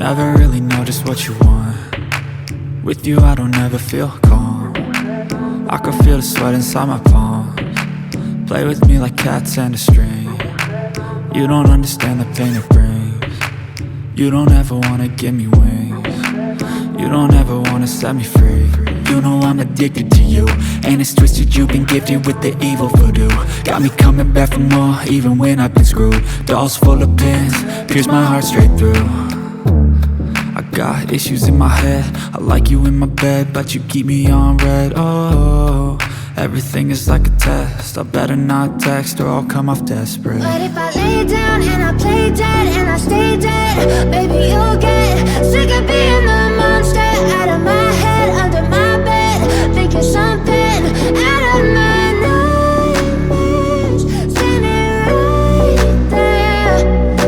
Never really know just what you want. With you I don't ever feel calm. I can feel the sweat inside my palms. Play with me like cats and a string. You don't understand the pain it brings. You don't ever wanna give me wings. You don't ever wanna set me free. You know I'm addicted to you, and it's twisted, you've been gifted with the evil voodoo. Got me coming back for more, even when I've been screwed. Dolls full of pins, pierce my heart straight through. I got issues in my head, I like you in my bed, but you keep me on red. Oh, everything is like a test, I better not text or I'll come off desperate. But if I lay down and I play dead and I stay dead, baby you'll get sick of being the monster out of my head, under my bed, thinking something out of my nightmares, standing right there.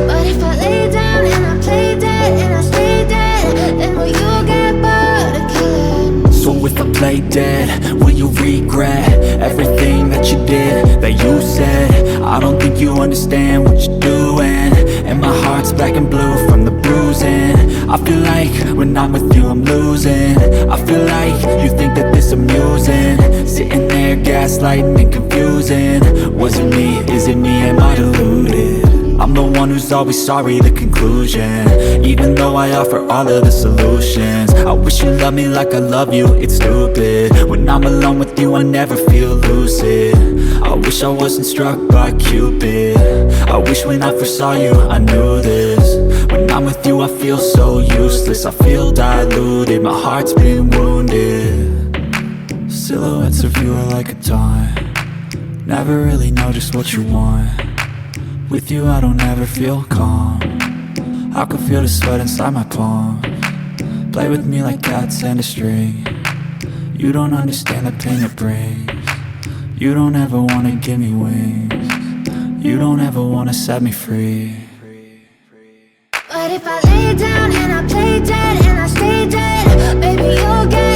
But if I lay down and I play dead and I stay dead, then will you get bored of killing? So if I play dead, will you regret everything that you did, that you said? I don't think you understand what you're doing, and my heart's black and blue from the bruising. I feel like when I'm with you I'm losing. I feel like you think that this amusing, sitting there gaslighting and confusing. Was it me? Is it me? Am I deluded? I'm the one who's always sorry, the conclusion, even though I offer all of the solutions. I wish you loved me like I love you, it's stupid. When I'm alone with you I never feel lucid. I wish I wasn't struck by Cupid. I wish when I first saw you I knew this. When I'm with you I feel so useless, I feel diluted, my heart's been wounded. Silhouettes of you are like a taunt. Never really know just what you want. With you I don't ever feel calm. I can feel the sweat inside my palms. Play with me like cats and a string. You don't understand the pain it brings. You don't ever wanna give me wings. You don't ever wanna set me free. But if I lay down and I play dead and I stay dead, baby you'll get